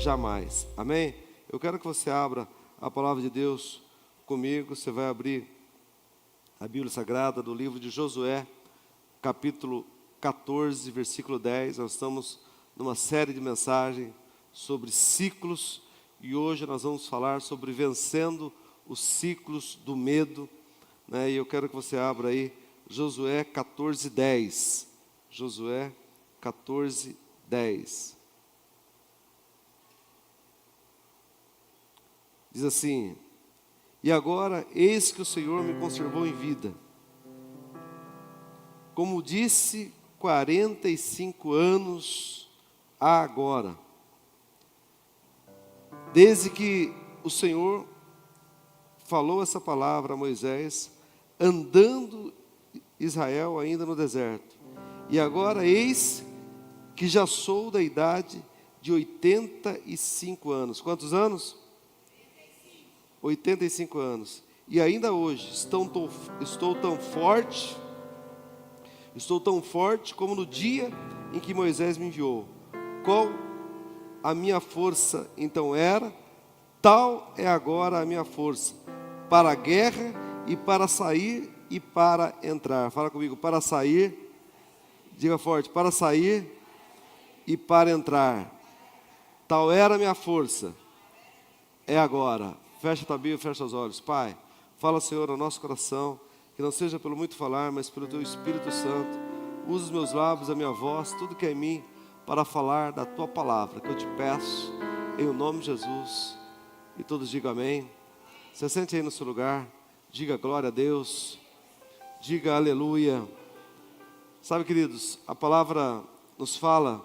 jamais. Amém? Eu quero que você abra a palavra de Deus comigo. Você vai abrir a Bíblia Sagrada do livro de Josué, capítulo 14, versículo 10. Nós estamos numa série de mensagens sobre ciclos e hoje nós vamos falar sobre vencendo os ciclos do medo, né? E eu quero que você abra aí Josué 14, 10. Josué 14, 10. Diz assim: e agora, eis que o Senhor me conservou em vida. Como disse, 45 anos há agora, desde que o Senhor falou essa palavra a Moisés, andando Israel ainda no deserto. E agora, eis que já sou da idade de 85 anos. Quantos anos? 85 anos. E ainda hoje estou tão forte como no dia em que Moisés me enviou. Qual a minha força então era, tal é agora a minha força, para a guerra e para sair e para entrar. Fala comigo, para sair, diga forte, para sair e para entrar. Tal era a minha força, é agora. Fecha a tua Bíblia, fecha os olhos. Pai, fala, Senhor, ao nosso coração, que não seja pelo muito falar, mas pelo Teu Espírito Santo. Usa os meus lábios, a minha voz, tudo que é em mim, para falar da Tua palavra, que eu te peço, em o nome de Jesus. E todos digam amém. Se sente aí no seu lugar, diga glória a Deus, diga aleluia. Sabe, queridos, a palavra nos fala,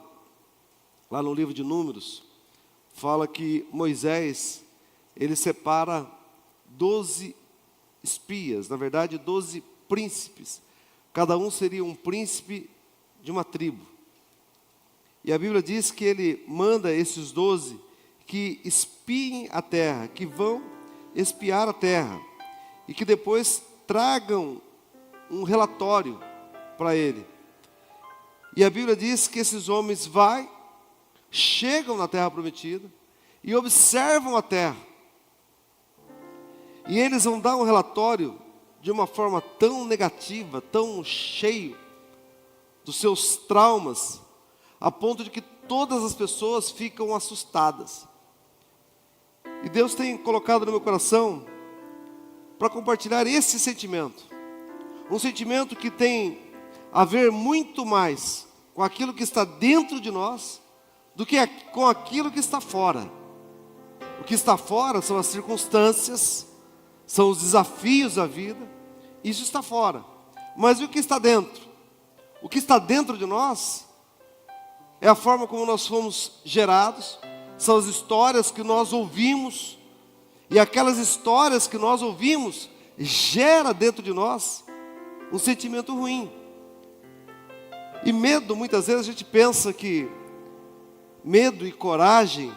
lá no livro de Números, fala que Moisés, ele separa 12 espias, na verdade 12 príncipes. Cada um seria um príncipe de uma tribo. E a Bíblia diz que ele manda esses 12 que espiem a terra, que vão espiar a terra. E que depois tragam um relatório para ele. E a Bíblia diz que esses homens chegam na terra prometida e observam a terra. E eles vão dar um relatório de uma forma tão negativa, tão cheio dos seus traumas, a ponto de que todas as pessoas ficam assustadas. E Deus tem colocado no meu coração para compartilhar esse sentimento. Um sentimento que tem a ver muito mais com aquilo que está dentro de nós do que com aquilo que está fora. O que está fora são as circunstâncias, são os desafios da vida, isso está fora. Mas e o que está dentro? O que está dentro de nós é a forma como nós fomos gerados, são as histórias que nós ouvimos, e aquelas histórias que nós ouvimos gera dentro de nós um sentimento ruim. E medo, muitas vezes a gente pensa que medo e coragem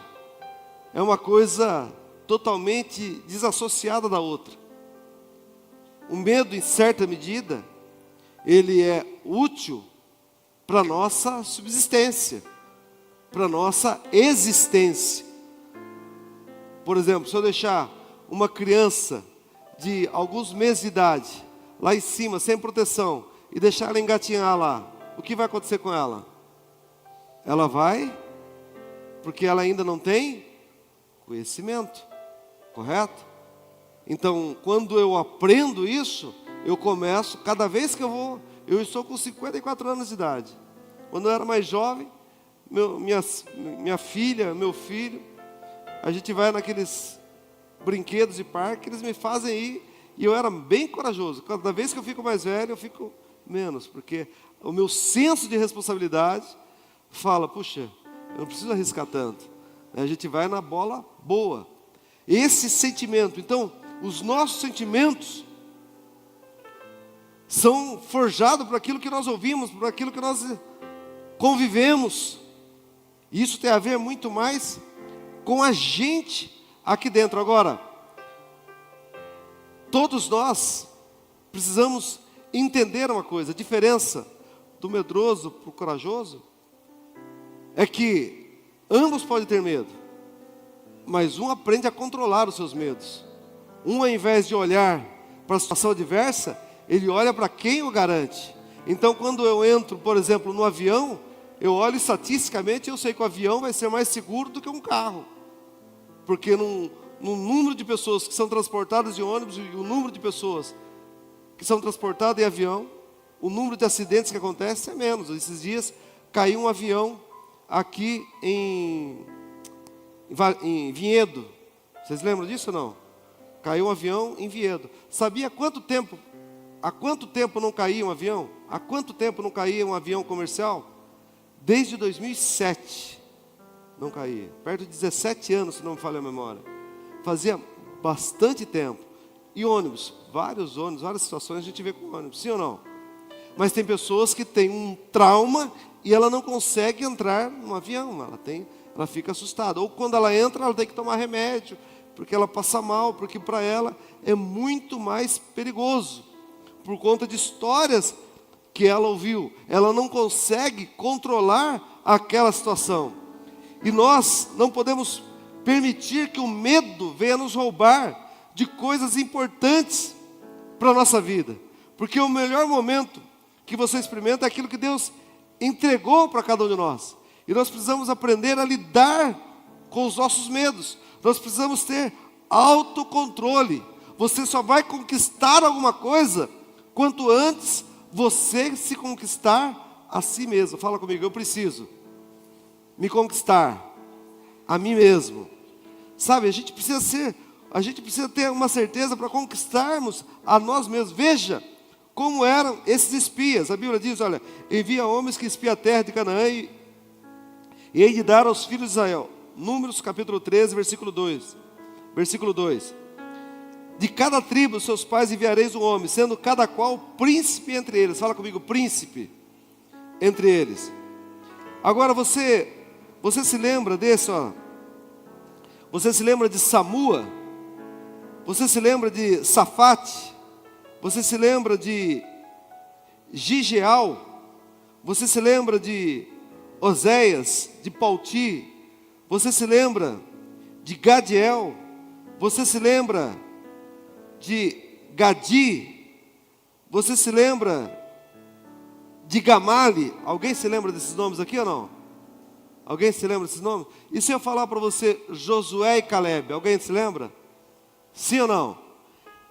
é uma coisa totalmente desassociada da outra. O medo, em certa medida, ele é útil para a nossa subsistência, para a nossa existência. Por exemplo, se eu deixar uma criança de alguns meses de idade lá em cima, sem proteção, e deixar ela engatinhar lá, o que vai acontecer com ela? Ela vai, porque ela ainda não tem conhecimento, correto? Então, quando eu aprendo isso, eu começo, cada vez que eu estou com 54 anos de idade. Quando eu era mais jovem, minha filha, meu filho, a gente vai naqueles brinquedos de parque, eles me fazem ir, e eu era bem corajoso. Cada vez que eu fico mais velho, eu fico menos, porque o meu senso de responsabilidade fala, puxa, eu não preciso arriscar tanto. A gente vai na bola boa. Esse sentimento, então, os nossos sentimentos são forjados por aquilo que nós ouvimos, por aquilo que nós convivemos. Isso tem a ver muito mais com a gente aqui dentro. Agora, todos nós precisamos entender uma coisa: a diferença do medroso para o corajoso é que ambos podem ter medo, mas um aprende a controlar os seus medos. Um, ao invés de olhar para a situação adversa, ele olha para quem o garante. Então, quando eu entro, por exemplo, no avião, eu olho estatisticamente, eu sei que o avião vai ser mais seguro do que um carro. Porque no número de pessoas que são transportadas de ônibus e o número de pessoas que são transportadas em avião, o número de acidentes que acontece é menos. Esses dias caiu um avião aqui em Vinhedo. Vocês lembram disso ou não? Caiu um avião em Vinhedo. Sabia há quanto tempo não caía um avião? Há quanto tempo não caía um avião comercial? Desde 2007 não caía. Perto de 17 anos, se não me falha a memória. Fazia bastante tempo. E ônibus, várias situações a gente vê com ônibus, sim ou não? Mas tem pessoas que têm um trauma e ela não consegue entrar no avião, ela fica assustada. Ou quando ela entra, ela tem que tomar remédio, porque ela passa mal, porque para ela é muito mais perigoso, por conta de histórias que ela ouviu. Ela não consegue controlar aquela situação. E nós não podemos permitir que o medo venha nos roubar de coisas importantes para a nossa vida. Porque o melhor momento que você experimenta é aquilo que Deus entregou para cada um de nós. E nós precisamos aprender a lidar com os nossos medos. Nós precisamos ter autocontrole. Você só vai conquistar alguma coisa quanto antes você se conquistar a si mesmo. Fala comigo, eu preciso me conquistar a mim mesmo. Sabe, a gente precisa ter uma certeza para conquistarmos a nós mesmos. Veja como eram esses espias. A Bíblia diz, olha, envia homens que espiam a terra de Canaã e hei de dar aos filhos de Israel. Números capítulo 13, versículo 2. Versículo 2. De cada tribo, seus pais enviareis um homem, sendo cada qual príncipe entre eles. Fala comigo, príncipe entre eles. Agora você se lembra desse, ó? Você se lembra de Samua? Você se lembra de Safate? Você se lembra de Gigeal? Você se lembra de Oséias, de Palti? Você se lembra de Gadiel? Você se lembra de Gadi? Você se lembra de Gamali? Alguém se lembra desses nomes aqui ou não? Alguém se lembra desses nomes? E se eu falar para você Josué e Caleb, alguém se lembra? Sim ou não?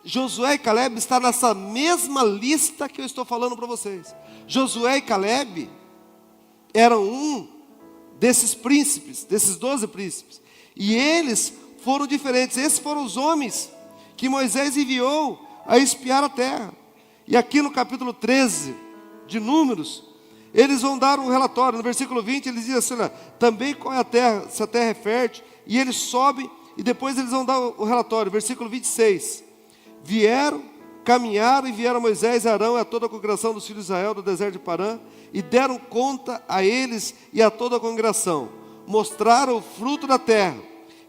Josué e Caleb está nessa mesma lista que eu estou falando para vocês. Josué e Caleb eram um desses príncipes, desses 12 príncipes. E eles foram diferentes. Esses foram os homens que Moisés enviou a espiar a terra. E aqui no capítulo 13 de Números, eles vão dar um relatório. No versículo 20 eles dizem assim, olha, também qual é a terra, se a terra é fértil. E eles sobem e depois eles vão dar o relatório. Versículo 26. Caminharam e vieram Moisés, Arão e a toda a congregação dos filhos de Israel do deserto de Parã, e deram conta a eles e a toda a congregação. Mostraram o fruto da terra,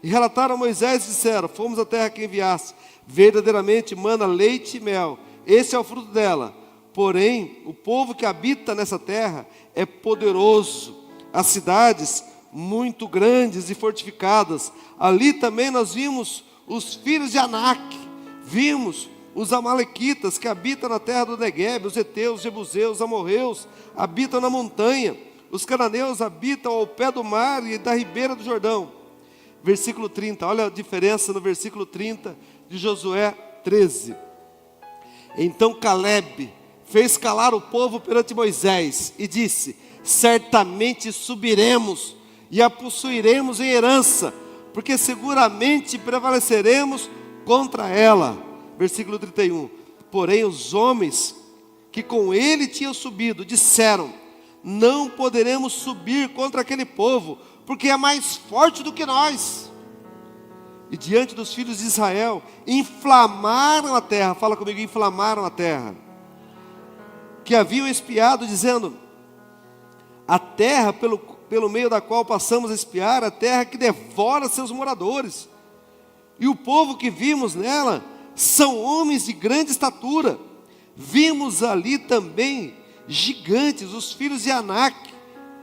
e relataram a Moisés e disseram, fomos à terra que enviaste, verdadeiramente mana leite e mel, esse é o fruto dela. Porém, o povo que habita nessa terra é poderoso, as cidades muito grandes e fortificadas. Ali também nós vimos os filhos de Anak, vimos os amalequitas que habitam na terra do Negueb, os heteus, os jebuseus, os amorreus, habitam na montanha, os cananeus habitam ao pé do mar e da ribeira do Jordão. Versículo 30, olha a diferença no versículo 30 de Josué 13. Então Caleb fez calar o povo perante Moisés e disse, certamente subiremos e a possuiremos em herança, porque seguramente prevaleceremos contra ela. Versículo 31. Porém os homens que com ele tinham subido disseram, não poderemos subir contra aquele povo, porque é mais forte do que nós. E diante dos filhos de Israel, inflamaram a terra. Fala comigo, inflamaram a terra. Que haviam espiado, dizendo, a terra pelo meio da qual passamos a espiar, a terra que devora seus moradores. E o povo que vimos nela são homens de grande estatura. Vimos ali também gigantes, os filhos de Anak,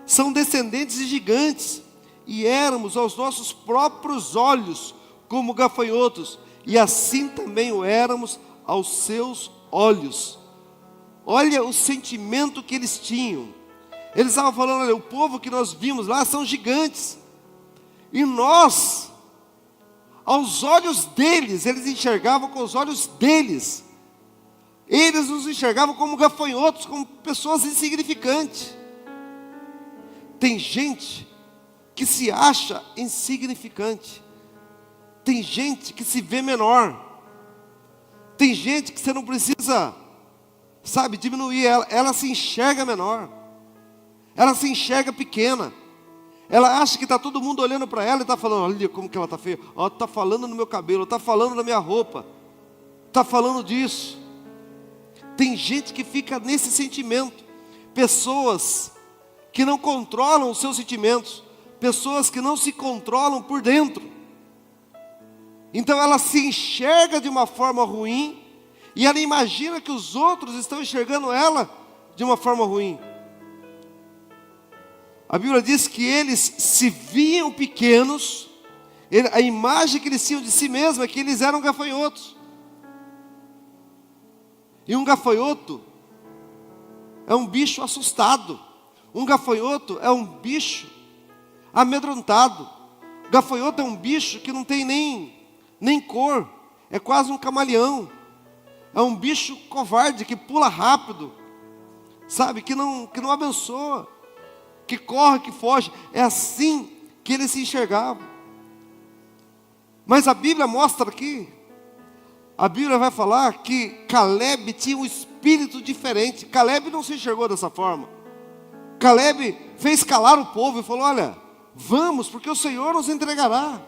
são descendentes de gigantes. e éramos aos nossos próprios olhos como gafanhotos, e assim também o éramos aos seus olhos. Olha o sentimento que eles tinham. Eles estavam falando, olha, o povo que nós vimos lá são gigantes. E nós, aos olhos deles, eles enxergavam com os olhos deles. Eles nos enxergavam como gafanhotos, como pessoas insignificantes. Tem gente que se acha insignificante. Tem gente que se vê menor. Tem gente que você não precisa, sabe, diminuir ela. Ela se enxerga menor. Ela se enxerga pequena. Ela acha que está todo mundo olhando para ela e está falando, olha como que ela está feia. Está falando no meu cabelo, está falando na minha roupa. Está falando disso. Tem gente que fica nesse sentimento. Pessoas que não controlam os seus sentimentos. Pessoas que não se controlam por dentro. Então ela se enxerga de uma forma ruim. E ela imagina que os outros estão enxergando ela de uma forma ruim. A Bíblia diz que eles se viam pequenos. A imagem que eles tinham de si mesmos é que eles eram gafanhotos. E um gafanhoto é um bicho assustado. Um gafanhoto é um bicho amedrontado. Gafanhoto é um bicho que não tem nem cor. É quase um camaleão. É um bicho covarde que pula rápido. Sabe, que não abençoa. Que corre, que foge. É assim que eles se enxergavam. Mas a Bíblia mostra aqui. A Bíblia vai falar que Caleb tinha um espírito diferente. Caleb não se enxergou dessa forma. Caleb fez calar o povo e falou, olha, vamos, porque o Senhor nos entregará.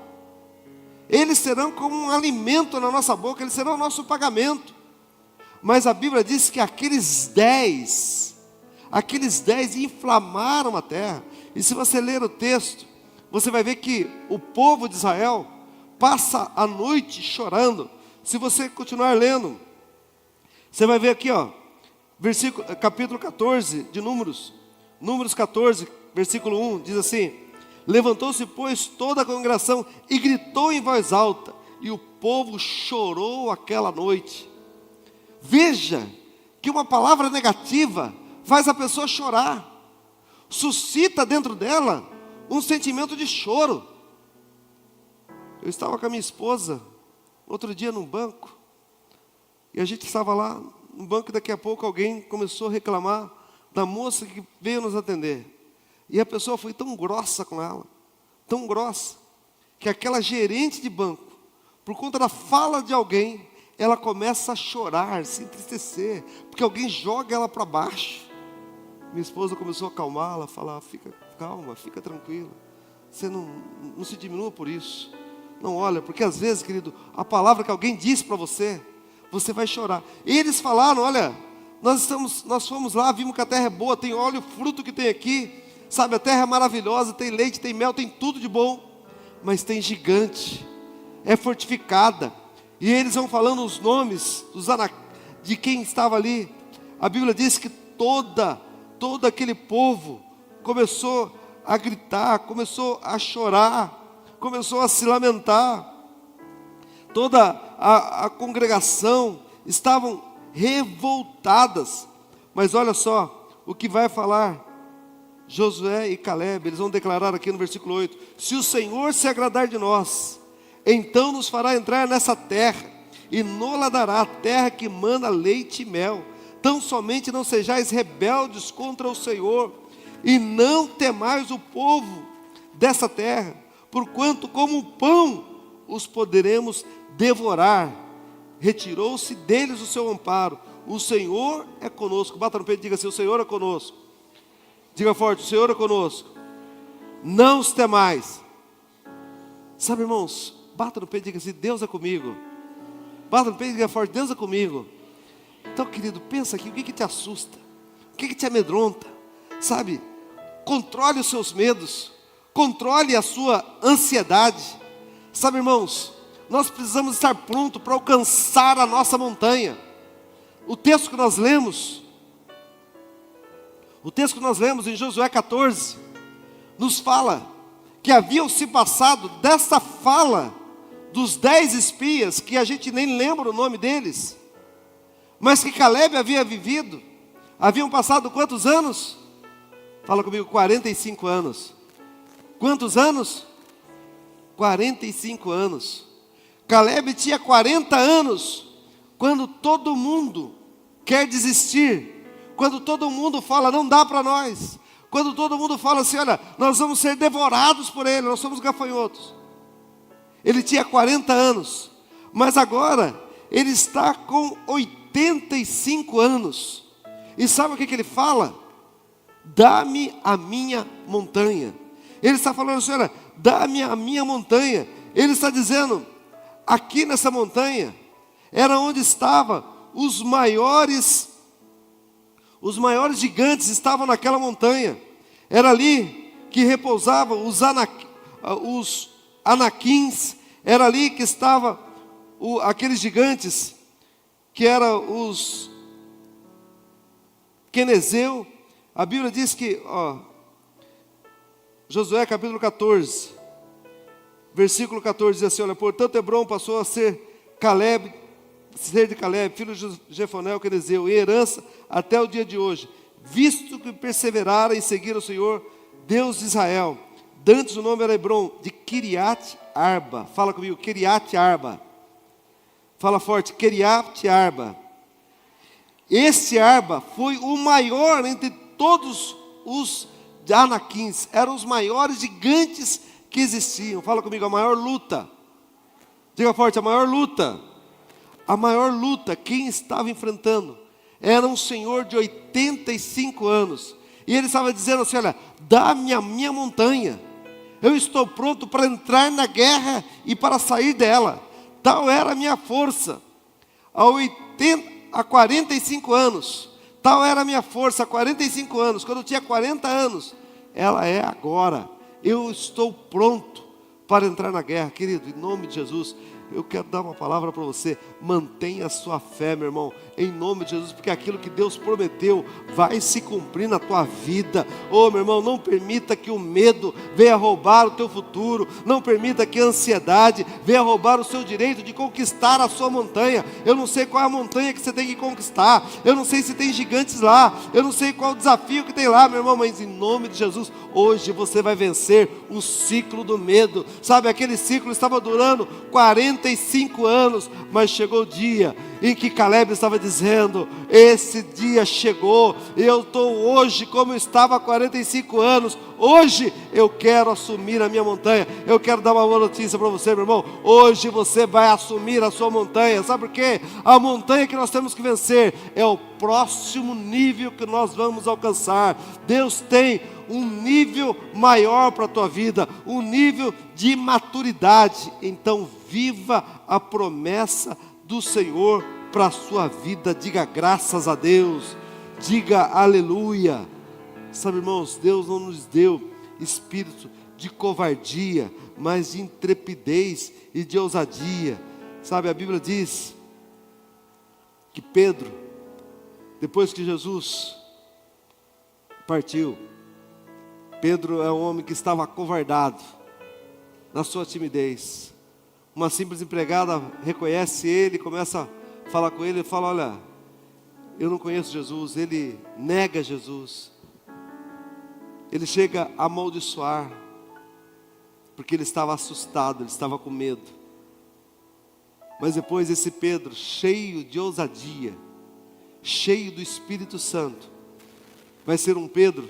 Eles serão como um alimento na nossa boca, eles serão o nosso pagamento. Mas a Bíblia diz que aqueles 10 inflamaram a terra. E se você ler o texto, você vai ver que o povo de Israel passa a noite chorando. Se você continuar lendo, você vai ver aqui, capítulo 14 de Números 14, versículo 1, diz assim: levantou-se, pois, toda a congregação e gritou em voz alta, e o povo chorou aquela noite. Veja que uma palavra negativa faz a pessoa chorar, suscita dentro dela um sentimento de choro. Eu estava com a minha esposa outro dia num banco, e a gente estava lá no banco e daqui a pouco alguém começou a reclamar da moça que veio nos atender. E a pessoa foi tão grossa com ela, tão grossa, que aquela gerente de banco, por conta da fala de alguém, ela começa a chorar, se entristecer, porque alguém joga ela para baixo. Minha esposa começou a acalmá-la, falar, fica calma, fica tranquila, você não se diminua por isso. Não olha, porque às vezes, querido, a palavra que alguém disse para você, você vai chorar. E eles falaram, olha, nós fomos lá, vimos que a terra é boa, tem óleo, o fruto que tem aqui, sabe, a terra é maravilhosa, tem leite, tem mel, tem tudo de bom, mas tem gigante, é fortificada. E eles vão falando os nomes de quem estava ali. A Bíblia diz que todo aquele povo começou a gritar, começou a chorar, começou a se lamentar. Toda a congregação estavam revoltadas. Mas olha só o que vai falar Josué e Caleb. Eles vão declarar aqui no versículo 8: se o Senhor se agradar de nós, então nos fará entrar nessa terra e nos dará a terra que mana leite e mel. Tão somente não sejais rebeldes contra o Senhor e não temais o povo dessa terra, porquanto como pão os poderemos devorar. Retirou-se deles o seu amparo. O Senhor é conosco. Bata no peito e diga assim: o Senhor é conosco. Diga forte: o Senhor é conosco. Não os temais. Sabe, irmãos, bata no peito e diga assim: Deus é comigo. Bata no peito e diga forte: Deus é comigo. Então, querido, pensa aqui, o que te assusta? O que te amedronta? Sabe, controle os seus medos. Controle a sua ansiedade. Sabe, irmãos, nós precisamos estar prontos para alcançar a nossa montanha. O texto que nós lemos em Josué 14, nos fala que haviam se passado dessa fala dos 10 espias, que a gente nem lembra o nome deles, mas que Caleb havia vivido, haviam passado quantos anos? Fala comigo, 45 anos. Quantos anos? 45 anos. Caleb tinha 40 anos, quando todo mundo quer desistir, quando todo mundo fala, não dá para nós, quando todo mundo fala assim, olha, nós vamos ser devorados por ele, nós somos gafanhotos. Ele tinha 40 anos, mas agora ele está com 85 anos. E sabe o que ele fala? Dá-me a minha montanha. Ele está falando assim, olha, dá-me a minha montanha. Ele está dizendo, aqui nessa montanha, era onde estavam os maiores gigantes estavam naquela montanha. Era ali que repousavam os anaquins. Era ali que estavam aqueles gigantes, que eram os quenezeu. A Bíblia diz que, Josué capítulo 14, versículo 14, diz assim, olha, portanto Hebrom passou a ser de Caleb, filho de Jefoné, o quenezeu, em herança até o dia de hoje, visto que perseveraram em seguir o Senhor, Deus de Israel. Dantes o nome era Hebrom, de Kiriat Arba. Fala comigo, Kiriat Arba. Fala forte, Kiriat Arba. Este Arba foi o maior entre todos os anaquins. Eram os maiores gigantes que existiam. Fala comigo, a maior luta. Diga forte, a maior luta. A maior luta, quem estava enfrentando era um senhor de 85 anos. E ele estava dizendo assim, olha, dá-me a minha montanha. Eu estou pronto para entrar na guerra e para sair dela. Tal era a minha força. Há 45 anos. Tal era a minha força há 45 anos. Quando eu tinha 40 anos. Ela é agora. Eu estou pronto para entrar na guerra. Querido, em nome de Jesus, eu quero dar uma palavra para você. Mantenha a sua fé, meu irmão, em nome de Jesus, porque aquilo que Deus prometeu vai se cumprir na tua vida. Oh, meu irmão, não permita que o medo venha roubar o teu futuro. Não permita que a ansiedade venha roubar o seu direito de conquistar a sua montanha. Eu não sei qual é a montanha que você tem que conquistar. Eu não sei se tem gigantes lá. Eu não sei qual é o desafio que tem lá, meu irmão, mas em nome de Jesus, hoje você vai vencer o ciclo do medo. Sabe, aquele ciclo estava durando 45 anos, mas chegou o dia em que Caleb estava dizendo, esse dia chegou, eu estou hoje como eu estava há 45 anos, hoje eu quero assumir a minha montanha. Eu quero dar uma boa notícia para você, meu irmão, hoje você vai assumir a sua montanha. Sabe por quê? A montanha que nós temos que vencer é o próximo nível que nós vamos alcançar. Deus tem um nível maior para a tua vida, um nível de maturidade. Então viva a promessa do Senhor para a sua vida. Diga graças a Deus, diga aleluia. Sabe, irmãos, Deus não nos deu espírito de covardia, mas de intrepidez e de ousadia. Sabe, a Bíblia diz que Pedro, depois que Jesus partiu, Pedro é um homem que estava acovardado na sua timidez. Uma simples empregada reconhece ele, começa a falar com ele e fala, olha, eu não conheço Jesus. Ele nega Jesus. Ele chega a amaldiçoar, porque ele estava assustado, ele estava com medo. Mas depois esse Pedro, cheio de ousadia, cheio do Espírito Santo, vai ser um Pedro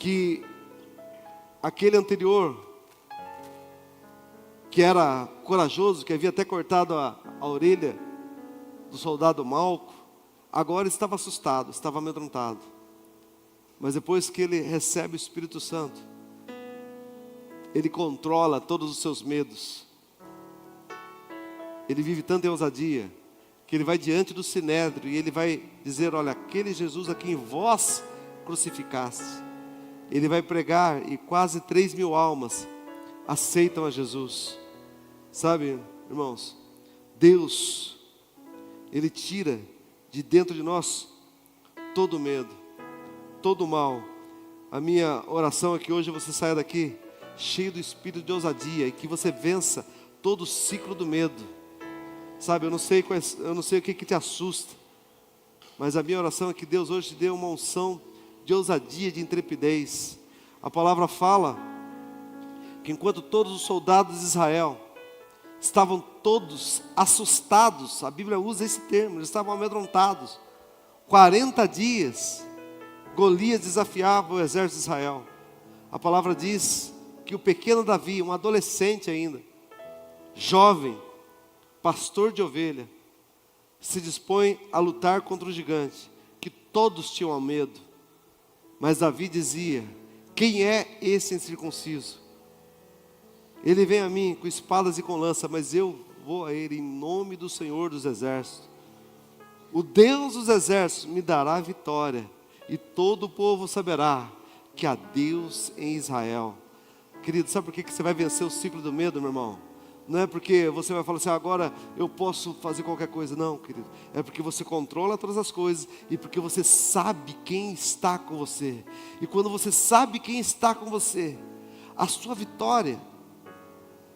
que aquele anterior, que era corajoso, que havia até cortado a orelha do soldado Malco, agora estava assustado, estava amedrontado. Mas depois que ele recebe o Espírito Santo, ele controla todos os seus medos. Ele vive tanta ousadia, que ele vai diante do Sinédrio e ele vai dizer, olha, aquele Jesus a quem vós crucificaste. Ele vai pregar e quase 3.000 almas aceitam a Jesus. Sabe, irmãos, Deus, Ele tira de dentro de nós todo medo, todo mal. A minha oração é que hoje você saia daqui cheio do espírito de ousadia, e que você vença todo o ciclo do medo. Sabe, eu não sei o que te assusta, mas a minha oração é que Deus hoje te dê uma unção de ousadia, de intrepidez. A palavra fala que enquanto todos os soldados de Israel estavam todos assustados, a Bíblia usa esse termo, eles estavam amedrontados. 40 dias, Golias desafiava o exército de Israel. A palavra diz que o pequeno Davi, um adolescente ainda, jovem, pastor de ovelha, se dispõe a lutar contra o gigante, que todos tinham medo. Mas Davi dizia: quem é esse incircunciso? Ele vem a mim com espadas e com lança, mas eu vou a ele em nome do Senhor dos exércitos. O Deus dos exércitos me dará a vitória, e todo o povo saberá que há Deus em Israel. Querido, sabe por que você vai vencer o ciclo do medo, meu irmão? Não é porque você vai falar assim, agora eu posso fazer qualquer coisa. Não, querido. É porque você controla todas as coisas e porque você sabe quem está com você. E quando você sabe quem está com você, a sua vitória,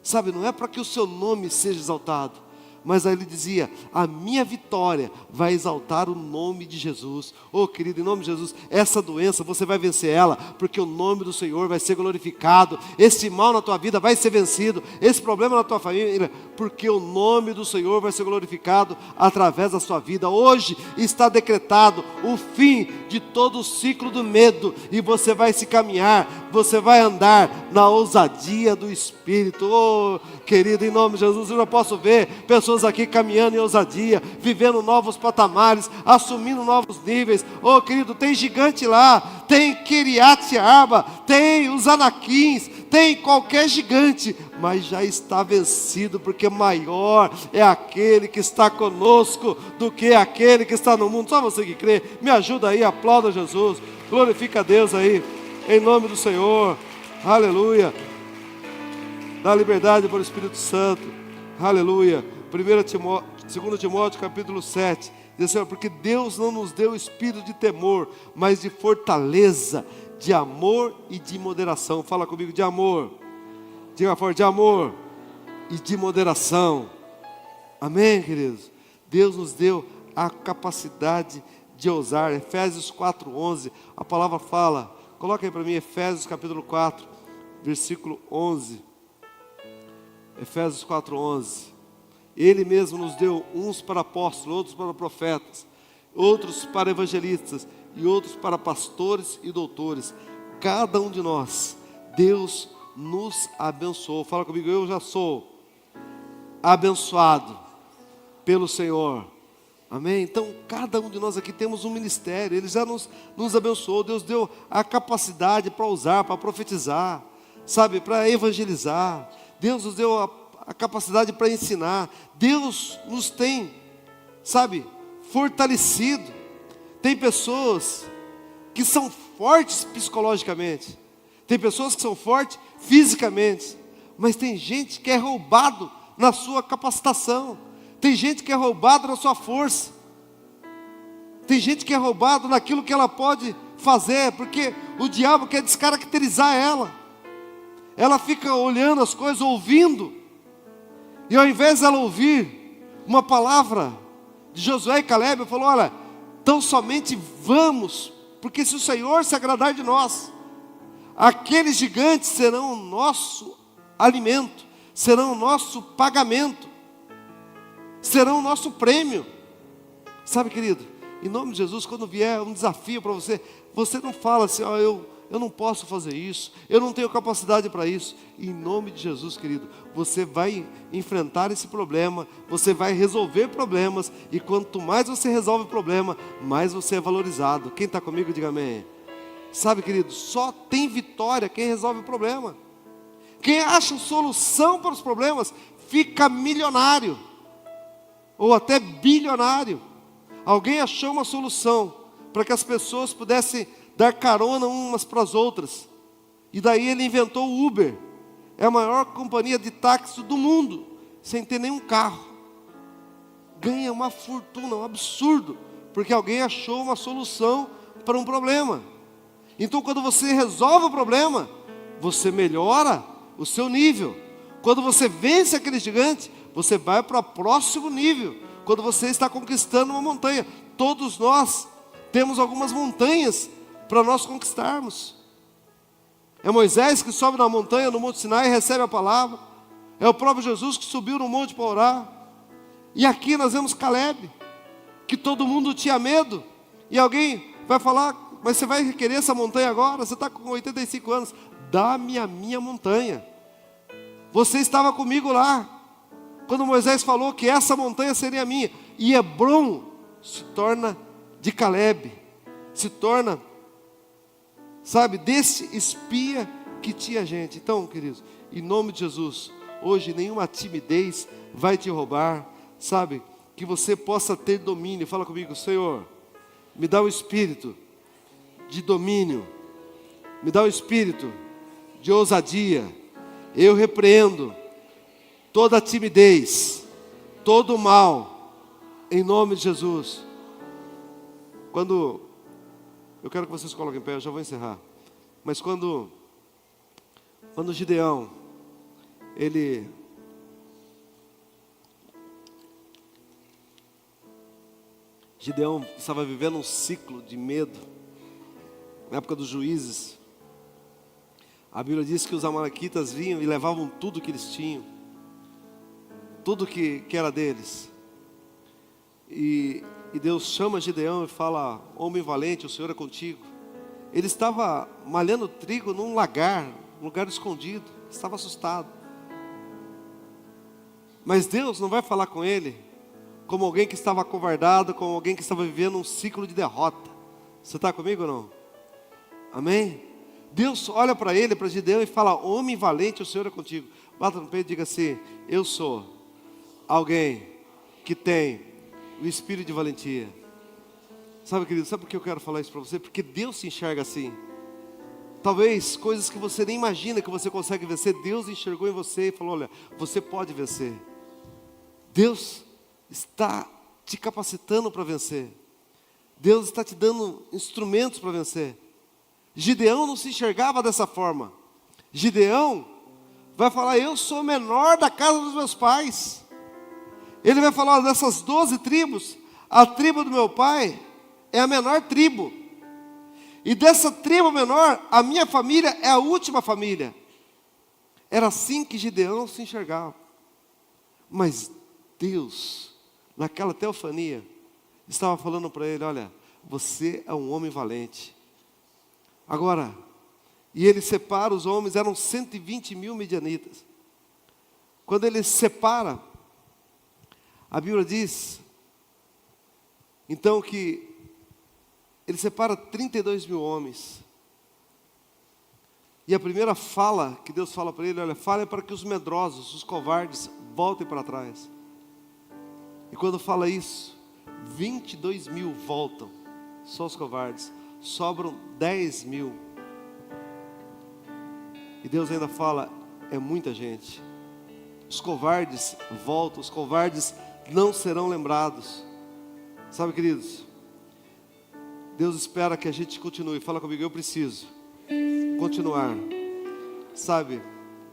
sabe, não é para que o seu nome seja exaltado, mas aí ele dizia, a minha vitória vai exaltar o nome de Jesus. Oh querido, em nome de Jesus, essa doença você vai vencer ela, porque o nome do Senhor vai ser glorificado. Esse mal na tua vida vai ser vencido, esse problema na tua família, porque o nome do Senhor vai ser glorificado através da sua vida. Hoje está decretado o fim de todo o ciclo do medo, e você vai se caminhar, você vai andar na ousadia do Espírito. Oh querido, em nome de Jesus, eu já posso ver pessoas aqui caminhando em ousadia, vivendo novos patamares, assumindo novos níveis. Oh querido, tem gigante lá, tem Kiriat Arba, tem os Anaquins, tem qualquer gigante, mas já está vencido, porque maior é aquele que está conosco do que aquele que está no mundo. Só você que crê, me ajuda aí, aplauda Jesus, glorifica a Deus aí, em nome do Senhor, aleluia. Dá liberdade para o Espírito Santo, aleluia. 2 Timóteo capítulo 7, diz assim, porque Deus não nos deu espírito de temor, mas de fortaleza, de amor e de moderação. Fala comigo, de amor. Diga forte, de amor e de moderação. Amém, queridos? Deus nos deu a capacidade de ousar. Efésios 4:11, a palavra fala, coloca aí para mim, Efésios capítulo 4, versículo 11. Efésios 4:11. Ele mesmo nos deu uns para apóstolos, outros para profetas, outros para evangelistas e outros para pastores e doutores. Cada um de nós, Deus nos abençoou. Fala comigo, eu já sou abençoado pelo Senhor. Amém? Então, cada um de nós aqui temos um ministério. Ele já nos abençoou. Deus deu a capacidade para usar, para profetizar, sabe, para evangelizar. Deus nos deu a capacidade para ensinar. Deus nos tem, sabe, fortalecido. Tem pessoas que são fortes psicologicamente, tem pessoas que são fortes fisicamente, mas tem gente que é roubado na sua capacitação, tem gente que é roubado na sua força, tem gente que é roubado naquilo que ela pode fazer, porque o diabo quer descaracterizar ela. Ela fica olhando as coisas, ouvindo, e ao invés dela ouvir uma palavra de Josué e Caleb, falou, olha, tão somente vamos, porque se o Senhor se agradar de nós, aqueles gigantes serão o nosso alimento, serão o nosso pagamento, serão o nosso prêmio. Sabe, querido, em nome de Jesus, quando vier um desafio para você, você não fala assim, ó, eu não posso fazer isso, eu não tenho capacidade para isso. Em nome de Jesus, querido, você vai enfrentar esse problema, você vai resolver problemas, e quanto mais você resolve o problema, mais você é valorizado. Quem está comigo, diga amém. Sabe, querido, só tem vitória quem resolve o problema. Quem acha solução para os problemas, fica milionário, ou até bilionário. Alguém achou uma solução para que as pessoas pudessem dar carona umas para as outras, e daí ele inventou o Uber. É a maior companhia de táxi do mundo, sem ter nenhum carro. Ganha uma fortuna, um absurdo, porque alguém achou uma solução para um problema. Então quando você resolve o problema, você melhora o seu nível. Quando você vence aquele gigante, você vai para o próximo nível. Quando você está conquistando uma montanha. Todos nós temos algumas montanhas para nós conquistarmos. É Moisés que sobe na montanha, no Monte Sinai, e recebe a palavra. É o próprio Jesus que subiu no monte para orar. E aqui nós vemos Caleb, que todo mundo tinha medo. E alguém vai falar: mas você vai requerer essa montanha agora? Você está com 85 anos. Dá-me a minha montanha. Você estava comigo lá, quando Moisés falou que essa montanha seria minha. E Hebrom se torna de Caleb. Se torna, sabe, desse espia que tinha gente. Então, queridos, em nome de Jesus, hoje nenhuma timidez vai te roubar. Sabe, que você possa ter domínio. Fala comigo: Senhor, me dá o espírito de domínio. Me dá o espírito de ousadia. Eu repreendo toda a timidez, todo o mal, em nome de Jesus. Eu quero que vocês coloquem em pé, eu já vou encerrar. Mas quando Gideão, Gideão estava vivendo um ciclo de medo, na época dos juízes. A Bíblia diz que os amalequitas vinham e levavam tudo que eles tinham, tudo que era deles. E Deus chama Gideão e fala: homem valente, o Senhor é contigo. Ele estava malhando trigo num lagar, um lugar escondido, estava assustado. Mas Deus não vai falar com ele como alguém que estava acovardado, como alguém que estava vivendo um ciclo de derrota. Você está comigo ou não? Amém? Deus olha para ele, para Gideão, e fala: homem valente, o Senhor é contigo. Bata no peito e diga assim: eu sou alguém que tem o espírito de valentia. Sabe, querido, sabe por que eu quero falar isso para você? Porque Deus se enxerga assim. Talvez coisas que você nem imagina que você consegue vencer, Deus enxergou em você e falou: olha, você pode vencer. Deus está te capacitando para vencer. Deus está te dando instrumentos para vencer. Gideão não se enxergava dessa forma. Gideão vai falar: eu sou o menor da casa dos meus pais. Ele vai falar: dessas 12 tribos, a tribo do meu pai é a menor tribo. E dessa tribo menor, a minha família é a última família. Era assim que Gideão se enxergava. Mas Deus, naquela teofania, estava falando para ele: olha, você é um homem valente. Agora, e ele separa os homens, eram 120 mil midianitas. Quando ele separa, a Bíblia diz, então, que ele separa 32 mil homens. E a primeira fala que Deus fala para ele: olha, fale para que os medrosos, os covardes, voltem para trás. E quando fala isso, 22 mil voltam, só os covardes. Sobram 10 mil. E Deus ainda fala: é muita gente. Os covardes voltam, os covardes não serão lembrados. Sabe, queridos, Deus espera que a gente continue. Fala comigo: eu preciso continuar. Sabe,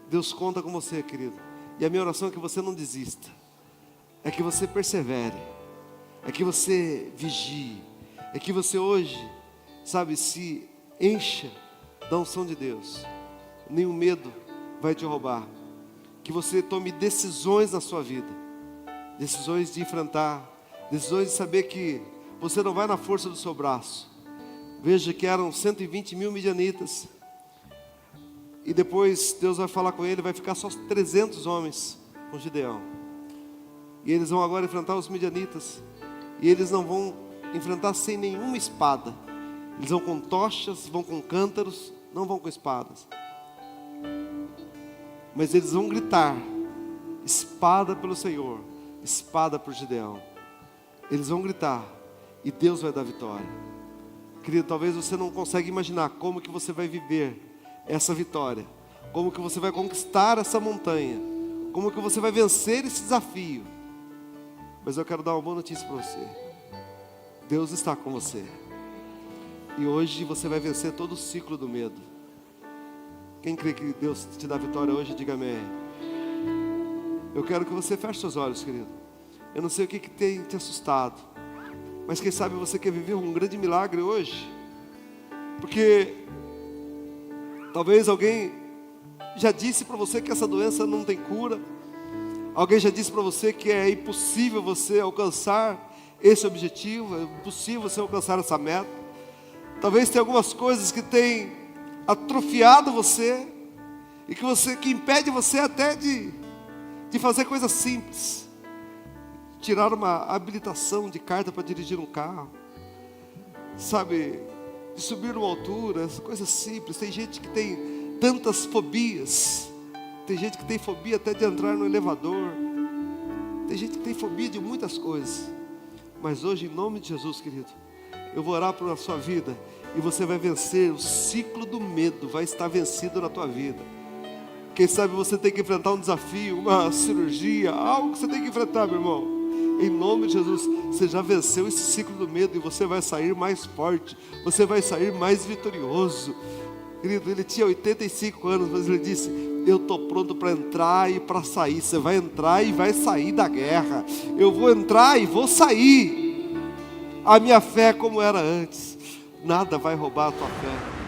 Deus conta com você, querido. E a minha oração é que você não desista, é que você persevere, é que você vigie, é que você hoje, sabe, se encha da unção de Deus. Nenhum medo vai te roubar. Que você tome decisões na sua vida, decisões de enfrentar, decisões de saber que você não vai na força do seu braço. Veja que eram 120 mil midianitas. E depois Deus vai falar com ele, vai ficar só 300 homens com Gideão. E eles vão agora enfrentar os midianitas. E eles não vão enfrentar sem nenhuma espada. Eles vão com tochas, vão com cântaros, não vão com espadas. Mas eles vão gritar: espada pelo Senhor, espada por Gideão. Eles vão gritar e Deus vai dar vitória. Querido, talvez você não consiga imaginar como que você vai viver essa vitória, como que você vai conquistar essa montanha, como que você vai vencer esse desafio. Mas eu quero dar uma boa notícia para você: Deus está com você. E hoje você vai vencer todo o ciclo do medo. Quem crê que Deus te dá vitória hoje, diga amém. Eu quero que você feche seus olhos, querido. Eu não sei o que tem te assustado, mas quem sabe você quer viver um grande milagre hoje. Porque talvez alguém já disse para você que essa doença não tem cura. Alguém já disse para você que é impossível você alcançar esse objetivo, é impossível você alcançar essa meta. Talvez tenha algumas coisas que têm atrofiado você e que impede você até de fazer coisas simples. Tirar uma habilitação de carta para dirigir um carro, sabe, de subir numa altura, coisas simples. Tem gente que tem tantas fobias. Tem gente que tem fobia até de entrar no elevador. Tem gente que tem fobia de muitas coisas. Mas hoje, em nome de Jesus, querido, eu vou orar pela sua vida e você vai vencer o ciclo do medo, vai estar vencido na tua vida. Quem sabe você tem que enfrentar um desafio, uma cirurgia, algo que você tem que enfrentar, meu irmão. Em nome de Jesus, você já venceu esse ciclo do medo e você vai sair mais forte, você vai sair mais vitorioso. Querido, ele tinha 85 anos, mas ele disse: eu estou pronto para entrar e para sair. Você vai entrar e vai sair da guerra. Eu vou entrar e vou sair. A minha fé é como era antes. Nada vai roubar a tua fé.